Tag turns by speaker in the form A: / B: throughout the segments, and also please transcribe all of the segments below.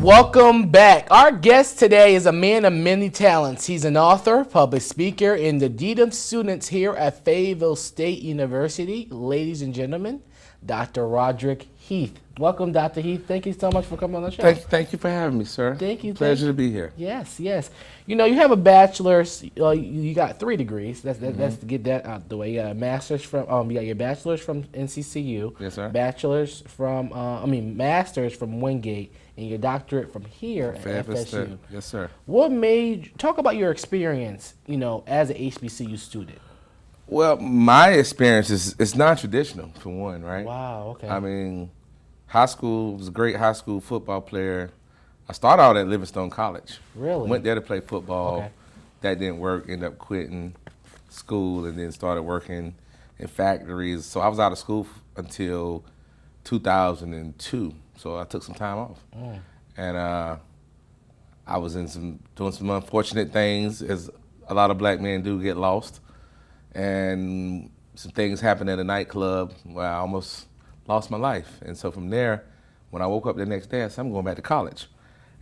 A: Welcome back. Our guest today is a man of many talents. He's an author, public speaker, and the Dean of Students here at Fayetteville State University. Ladies and gentlemen, Dr. Roderick Heath. Welcome, Dr. Heath. Thank you so much for coming on the show.
B: Thank you for having me, sir.
A: Thank you.
B: Pleasure to be here.
A: Yes, yes. You know, you have a bachelor's. You got 3 degrees. That's to get that out the way. You got a master's from. You got your bachelor's from NCCU.
B: Yes, sir.
A: Bachelor's from. Master's from Wingate, and your doctorate from here at
B: Fayetteville
A: FSU.
B: State. Yes, sir.
A: What made? Talk about your experience. You know, as an HBCU student.
B: Well, my experience is non-traditional, for one, right?
A: Wow. Okay.
B: I mean, high school was a great high school football player. I started out at Livingstone College.
A: Really?
B: Went there to play football.
A: Okay.
B: That didn't work. Ended up quitting school and then started working in factories. So I was out of school until 2002. So I took some time off. And I was doing some unfortunate things, as a lot of black men do, get lost. And some things happened at a nightclub where I almost lost my life. And so from there, when I woke up the next day, I said, I'm going back to college.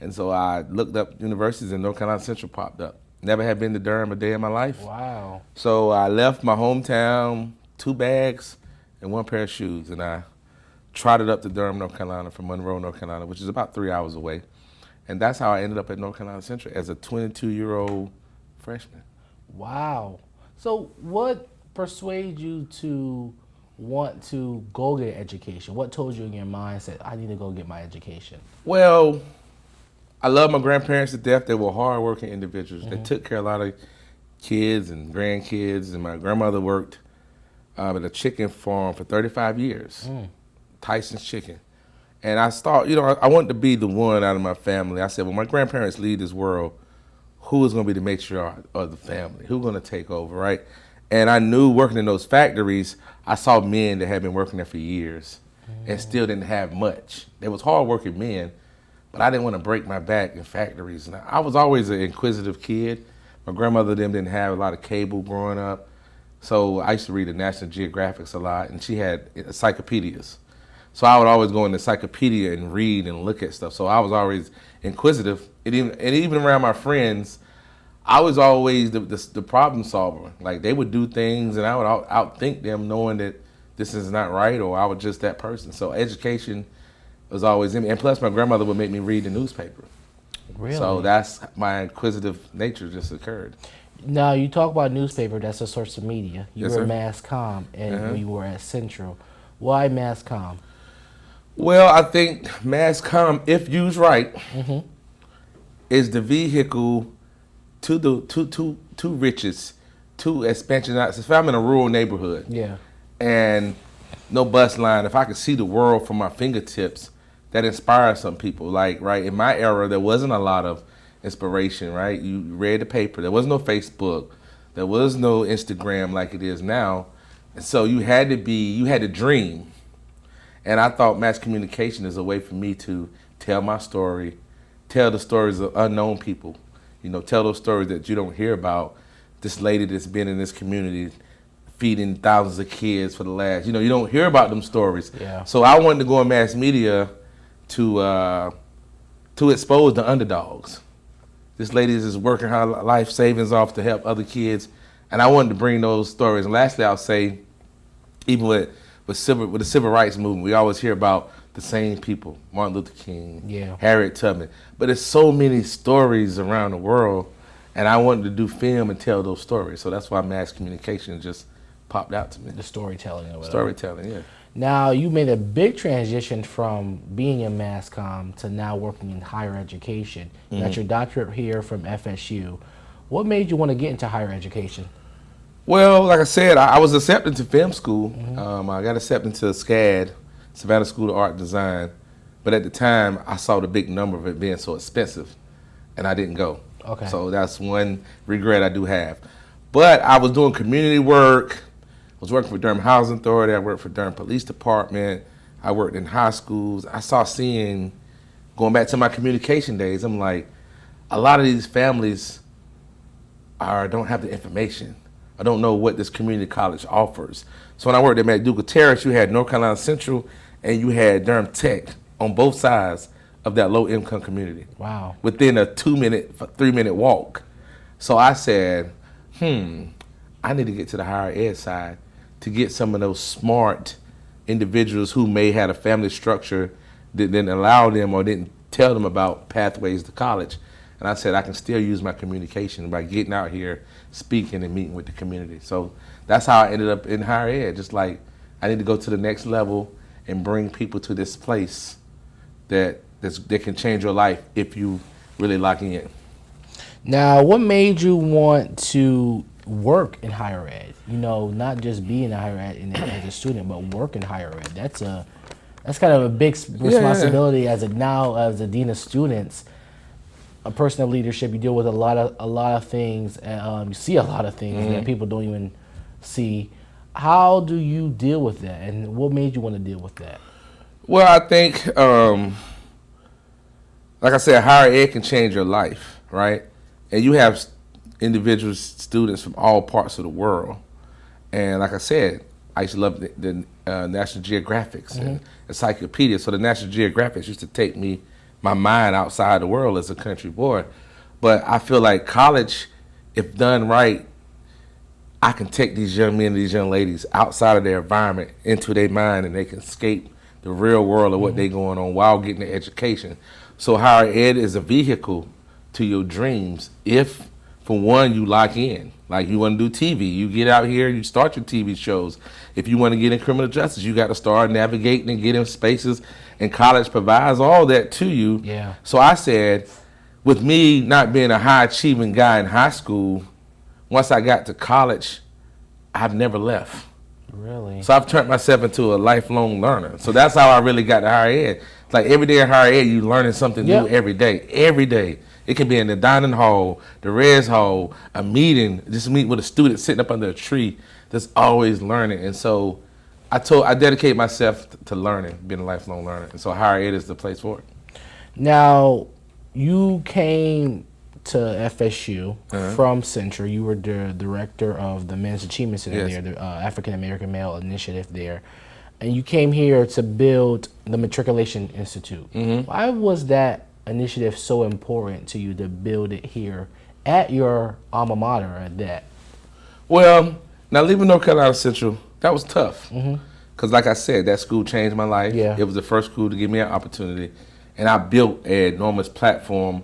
B: And so I looked up universities, and North Carolina Central popped up. Never had been to Durham a day in my life.
A: Wow.
B: So I left my hometown, 2 bags and 1 pair of shoes, and I trotted up to Durham, North Carolina from Monroe, North Carolina, which is about 3 hours away. And that's how I ended up at North Carolina Central as a 22-year-old freshman.
A: Wow. So what persuaded you to want to go get education? What told you in your mind said, I need to go get my education?
B: Well, I love my grandparents to death. They were hardworking individuals. They took care of a lot of kids and grandkids, and my grandmother worked at a chicken farm for 35 years, Tyson's Chicken. And I wanted to be the one out of my family. I said, well, my grandparents leave this world, who is going to be the matriarch of the family? Who's going to take over, right? And I knew working in those factories, I saw men that had been working there for years and still didn't have much. They was hardworking men, but I didn't want to break my back in factories. And I was always an inquisitive kid. My grandmother them didn't have a lot of cable growing up, so I used to read the National Geographics a lot, and she had encyclopedias. So I would always go in the encyclopedia and read and look at stuff. So I was always inquisitive. And even around my friends, I was always the problem solver. Like, they would do things and I would outthink them, knowing that this is not right, or I was just that person. So education was always in me. And plus my grandmother would make me read the newspaper.
A: Really?
B: So that's my inquisitive nature just occurred.
A: Now, you talk about newspaper, that's a source of media. You
B: Yes,
A: were
B: sir.
A: Mass Comm, and you were at Central. Why Mass Comm?
B: Well, I think Mass Comm, if used right, is the vehicle to riches, to expansion. If I'm in a rural neighborhood,
A: Yeah.
B: and no bus line, if I could see the world from my fingertips, that inspires some people. Like, right, in my era, there wasn't a lot of inspiration, right? You read the paper. There was no Facebook. There was no Instagram like it is now. And so you had to dream. And I thought mass communication is a way for me to tell my story, tell the stories of unknown people, tell those stories that you don't hear about. This lady that's been in this community feeding thousands of kids for the last, you don't hear about them stories.
A: Yeah.
B: So I wanted to go in mass media to expose the underdogs. This lady is just working her life savings off to help other kids. And I wanted to bring those stories. And lastly, I'll say, even with the civil rights movement, we always hear about the same people, Martin Luther King, Harriet Tubman. But there's so many stories around the world, and I wanted to do film and tell those stories. So that's why mass communication just popped out to me.
A: The storytelling of it.
B: Storytelling, yeah.
A: Now, you made a big transition from being in Mass Comm to now working in higher education. You got your doctorate here from FSU. What made you want to get into higher education?
B: Well, like I said, I was accepted to film school. I got accepted to SCAD, Savannah School of Art and Design. But at the time, I saw the big number of it being so expensive, and I didn't go.
A: Okay.
B: So that's one regret I do have. But I was doing community work. I was working for Durham Housing Authority. I worked for Durham Police Department. I worked in high schools. I saw seeing, going back to my communication days, I'm like, a lot of these families don't have the information. I don't know what this community college offers. So when I worked at McDougal Terrace, you had North Carolina Central and you had Durham Tech on both sides of that low income community.
A: Wow.
B: Within a 3-minute walk. So I said, I need to get to the higher ed side to get some of those smart individuals who may have a family structure that didn't allow them or didn't tell them about pathways to college. And I said I can still use my communication by getting out here, speaking and meeting with the community. So that's how I ended up in higher ed. Just like I need to go to the next level and bring people to this place that can change your life if you really lock in.
A: Now, what made you want to work in higher ed? You know, not just be in higher ed as a student, but work in higher ed. That's kind of a big responsibility as a dean of students, a person of leadership. You deal with a lot of things. You see a lot of things that people don't even see. How do you deal with that, and what made you want to deal with that?
B: Well, I think, like I said, higher ed can change your life, right? And you have individuals, students from all parts of the world. And like I said, I used to love the National Geographics and encyclopedia. So the National Geographics used to take my mind outside the world as a country boy. But I feel like college, if done right, I can take these young men and these young ladies outside of their environment into their mind, and they can escape the real world of what they're going on while getting their education. So higher ed is a vehicle to your dreams if, for one, you lock in. Like you want to do TV, you get out here, you start your TV shows. If you want to get in criminal justice, you got to start navigating and get in spaces, and college provides all that to you.
A: Yeah.
B: So I said, with me not being a high achieving guy in high school, once I got to college, I've never left.
A: Really?
B: So I've turned myself into a lifelong learner. So that's how I really got to higher ed. Like every day in higher ed, you learning something new every day. Every day. It can be in the dining hall, the res hall, a meeting, just meet with a student sitting up under a tree that's always learning. And so I dedicate myself to learning, being a lifelong learner. And so higher ed is the place for it.
A: Now, you came to FSU from Central. You were the director of the Men's Achievement Center there, the African American Male Initiative there. And you came here to build the Matriculation Institute. Why was that initiative so important to you to build it here at your alma mater at that?
B: Well, now leaving North Carolina Central, that was tough. Because like I said, that school changed my life.
A: Yeah.
B: It was the first school to give me an opportunity. And I built an enormous platform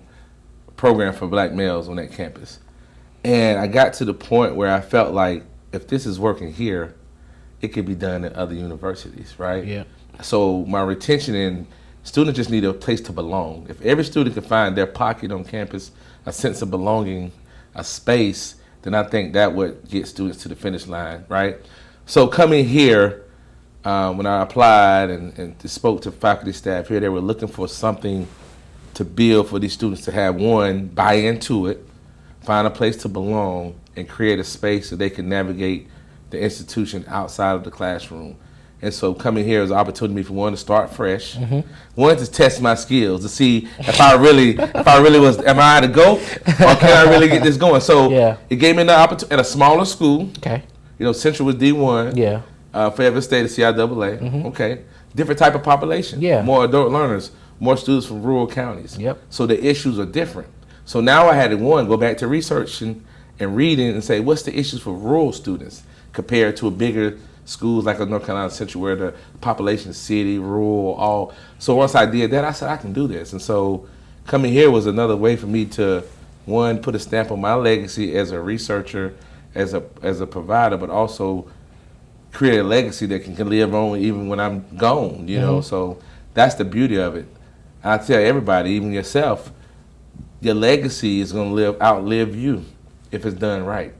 B: program for black males on that campus. And I got to the point where I felt like if this is working here, it could be done at other universities, right?
A: Yeah.
B: So my retention and students just need a place to belong. If every student can find their pocket on campus, a sense of belonging, a space, then I think that would get students to the finish line, right? So coming here, when I applied and spoke to faculty staff here, they were looking for something to build for these students to have, one, buy into it, find a place to belong, and create a space so they can navigate the institution outside of the classroom. And so coming here is an opportunity for one to start fresh, one to test my skills to see if I really was, am I to go, or can I really get this going? So it gave me an opportunity at a smaller school.
A: Okay.
B: You know, Central was D1.
A: Yeah.
B: Fayetteville State is CIAA. Okay. Different type of population.
A: Yeah.
B: More adult learners, more students from rural counties.
A: Yep.
B: So the issues are different. So now I had to, one, go back to research and reading and say, what's the issues for rural students compared to a bigger schools like a North Carolina Central where the population is city, rural, all. So once I did that, I said I can do this. And so coming here was another way for me to, one, put a stamp on my legacy as a researcher, as a provider, but also create a legacy that can live on even when I'm gone, you know. So that's the beauty of it. I tell everybody, even yourself, your legacy is going to outlive you if it's done right.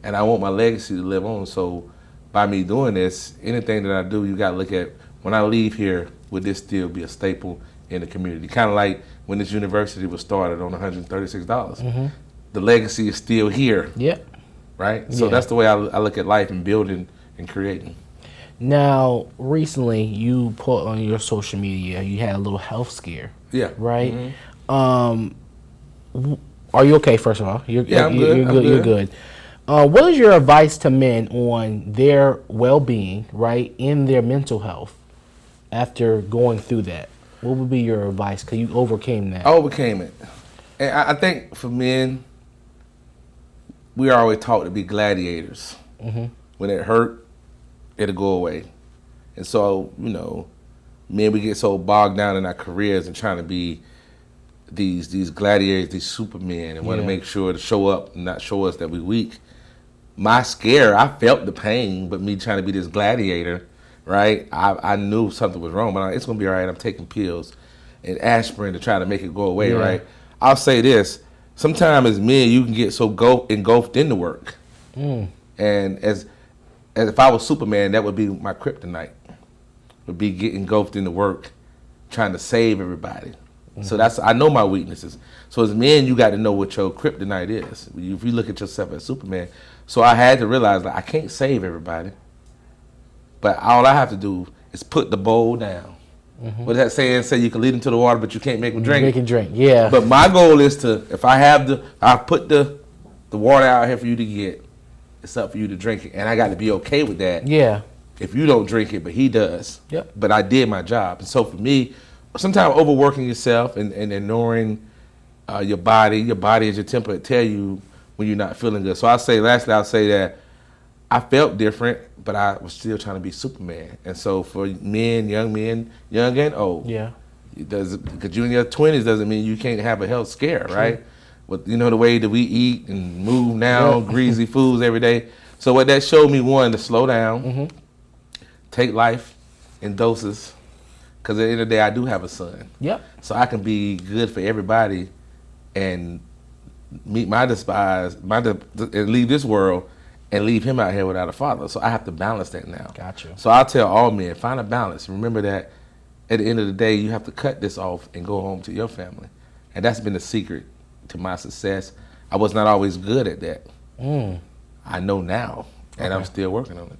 B: And I want my legacy to live on. So by me doing this, anything that I do, you got to look at, when I leave here, would this still be a staple in the community? Kind of like when this university was started on $136. The legacy is still here.
A: Yep.
B: Right? So that's the way I look at life and building and creating.
A: Now, recently, you put on your social media, you had a little health scare.
B: Yeah.
A: Right? Are you okay, first of all?
B: I'm good.
A: You're good. What is your advice to men on their well-being, right, in their mental health after going through that? What would be your advice? Because you overcame that.
B: I overcame it. And I think for men, we are always taught to be gladiators. When it hurt, it'll go away. And so, men, we get so bogged down in our careers and trying to be these gladiators, these supermen, and want to make sure to show up and not show us that we're weak. My scare, I felt the pain, but me trying to be this gladiator, right? I knew something was wrong, but it's going to be all right. I'm taking pills and aspirin to try to make it go away, right? I'll say this. Sometimes as men, you can get so engulfed in the work. And as if I was Superman, that would be my kryptonite. Would be getting engulfed in the work, trying to save everybody. So I know my weaknesses. So as men, you got to know what your kryptonite is. If you look at yourself as Superman. So I had to realize I can't save everybody. But all I have to do is put the bowl down. What does that saying say? You can lead them to the water, but you can't make them drink.
A: Make them drink, yeah.
B: But my goal is to, if I put the water out here for you to get, it's up for you to drink it. And I got to be okay with that. Yeah. If you don't drink it, but he does. Yep. But I did my job. And so for me, sometimes overworking yourself and ignoring your body is your temper. It tell you when you're not feeling good. So I'll say that I felt different, but I was still trying to be Superman. And so for men, young and old, because you're in your 20s doesn't mean you can't have a health scare, right? With the way that we eat and move now, greasy foods every day. So what that showed me, one, to slow down, take life in doses, because at the end of the day, I do have a son. Yep. So I can be good for everybody and meet my despise, and leave this world and leave him out here without a father. So I have to balance that now. Gotcha. So I'll tell all men, find a balance. Remember that at the end of the day, you have to cut this off and go home to your family. And that's been the secret to my success. I was not always good at that. I know now, and I'm still working on it.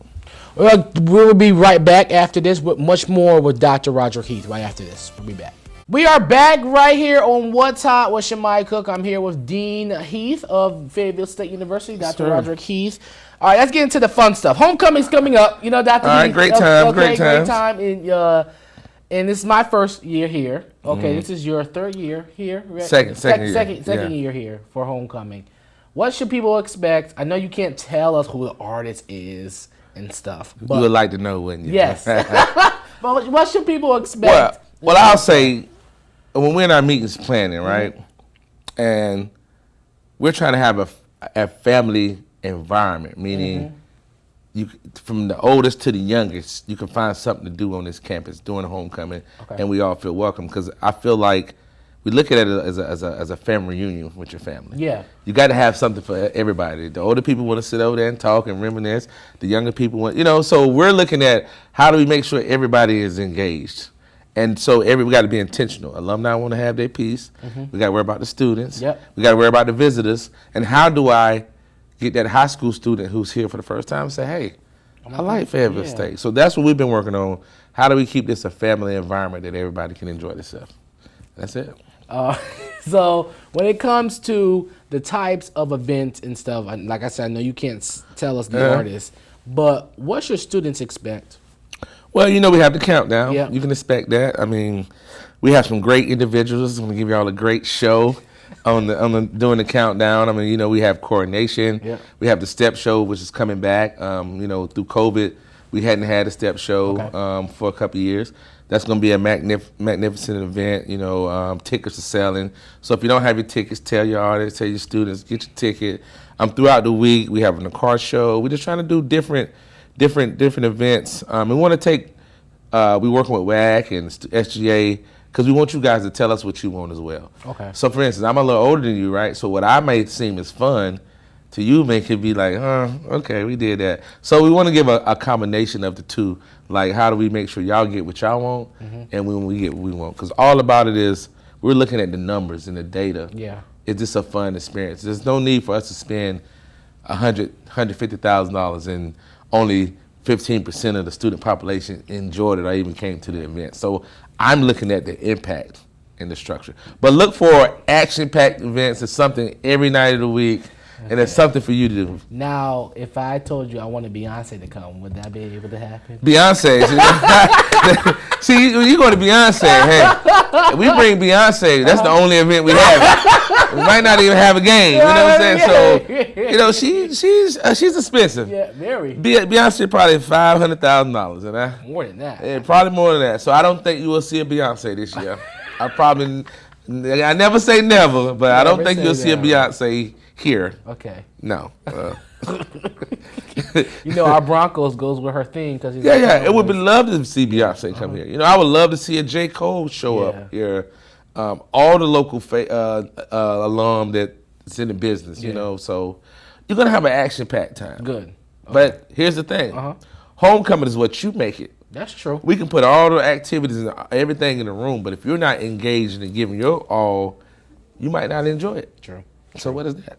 A: Well, we'll be right back after this with much more with Dr. Roderick Heath right after this. We'll be back. We are back right here on What's Hot with Shimei Cook. I'm here with Dean Heath of Fayetteville State University, Dr. Roderick Heath. All right, let's get into the fun stuff. Homecoming's coming up. Dr. Heath.
B: All right, great time. Great time.
A: And this is my first year here. Okay, this is your third year here. Right? Second year here for homecoming. What should people expect? I know you can't tell us who the artist is and stuff. But
B: you would like to know, wouldn't you?
A: Yes. But what should people expect?
B: Well, I'll say, when we're in our meetings planning, right, and we're trying to have a family environment, meaning you, from the oldest to the youngest, you can find something to do on this campus during homecoming, and we all feel welcome. Because I feel like we look at it as a family reunion with your family. Yeah, you got to have something for everybody. The older people want to sit over there and talk and reminisce. The younger people want, so we're looking at how do we make sure everybody is engaged. And so we got to be intentional. Alumni want to have their piece. We got to worry about the students. We got to worry about the visitors. And how do I get that high school student who's here for the first time and say, hey, I like Fayetteville State. So that's what we've been working on. How do we keep this a family environment that everybody can enjoy themselves? That's it.
A: So when it comes to the types of events and stuff, like I said, I know you can't tell us the artists, but what should students expect?
B: Well, we have the countdown. You can expect that. I mean, we have some great individuals. I'm going to give you all a great show on doing the countdown. I mean, we have coronation. We have the step show, which is coming back. Through COVID, we hadn't had a step show for a couple of years. That's going to be a magnificent event. Tickets are selling. So if you don't have your tickets, tell your artists, tell your students, get your ticket. Throughout the week, we have a car show. We're just trying to do different events. We want to take, we're working with WAC and SGA because we want you guys to tell us what you want as well. Okay. So for instance, I'm a little older than you, right? So what I may seem as fun to you may could be like, okay, we did that. So we want to give a combination of the two. Like, how do we make sure y'all get what y'all want and when we get what we want? Because all about it is we're looking at the numbers and the data. Yeah. It's just a fun experience. There's no need for us to spend $150,000 and only 15% of the student population enjoyed it or even came to the event. So I'm looking at the impact in the structure. But look for action-packed events. It's something every night of the week. and it's something for you to do.
A: Now, if I told you I wanted Beyonce to come, would that be able to happen?
B: Beyonce. See, you go to Beyonce. Hey, we bring Beyonce. That's the only event we have. We might not even have a game. You know what I'm saying? So, you know, she's expensive.
A: Yeah, very.
B: Beyonce probably $500,000, and
A: More than that.
B: yeah, probably more than that. So I don't think you will see a Beyonce this year. I never say never, but I don't think you'll see a Beyonce here.
A: Okay.
B: No.
A: You know, our Broncos goes with her theme because
B: Yeah. It would be love to see Beyonce come here. You know, I would love to see a J. Cole show up here. All the local alum that's in the business, you know. So you're gonna have an action-packed time.
A: Good. Okay.
B: But here's the thing: homecoming is what you make it.
A: That's true.
B: We can put all the activities and everything in the room, but if you're not engaged and giving your all, you might not enjoy it.
A: True.
B: So what is that?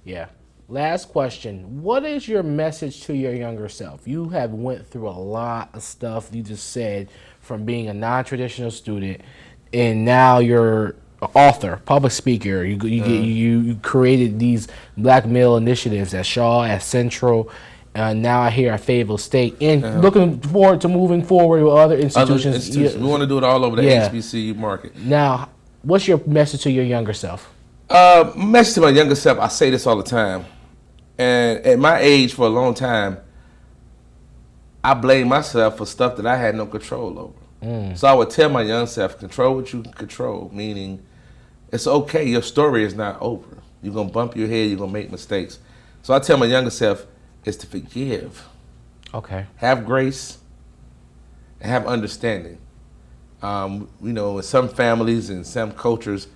A: Yeah. Last question. What is your message to your younger self? You have went through a lot of stuff, you just said, from being a non-traditional student, and now you're an author, public speaker. You created these black male initiatives at Shaw, at Central, now here at Fayetteville State, and looking forward to moving forward with other institutions.
B: We want to do it all over the HBCU market.
A: Now, what's your message to your younger self?
B: Message to my younger self, I say this all the time. And at my age, for a long time, I blame myself for stuff that I had no control over. So I would tell my young self, control what you can control, meaning it's okay, your story is not over. You're going to bump your head, you're going to make mistakes. So I tell my younger self is to forgive.
A: Okay.
B: Have grace and have understanding. You know, in some families and some cultures,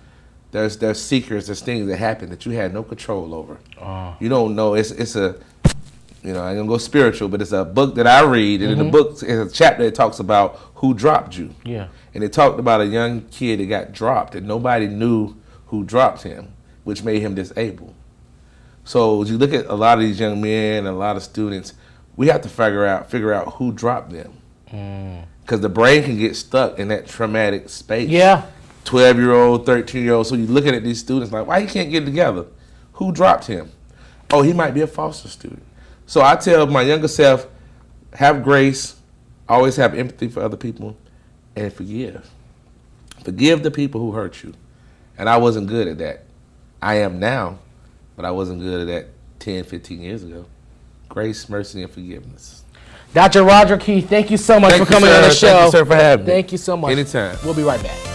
B: there's secrets, there's things that happen that you had no control over. You don't know. It's a, you know, I'm gonna go spiritual, but it's a book that I read, and in the book, it's a chapter that talks about who dropped you.
A: Yeah.
B: And it talked about a young kid that got dropped, and nobody knew who dropped him, which made him disabled. So as you look at a lot of these young men and a lot of students, we have to figure out who dropped them, because the brain can get stuck in that traumatic space.
A: Yeah.
B: 12-year-old, 13-year-old. So you're looking at these students like, why he can't get it together? Who dropped him? Oh, he might be a foster student. So I tell my younger self, have grace, always have empathy for other people, and forgive. Forgive the people who hurt you. And I wasn't good at that. I am now, but I wasn't good at that 10, 15 years ago. Grace, mercy, and forgiveness.
A: Dr. Roderick Heath, thank you so much for coming on the show.
B: Thank you, sir, for having me.
A: Thank you so much.
B: Anytime.
A: We'll be right back.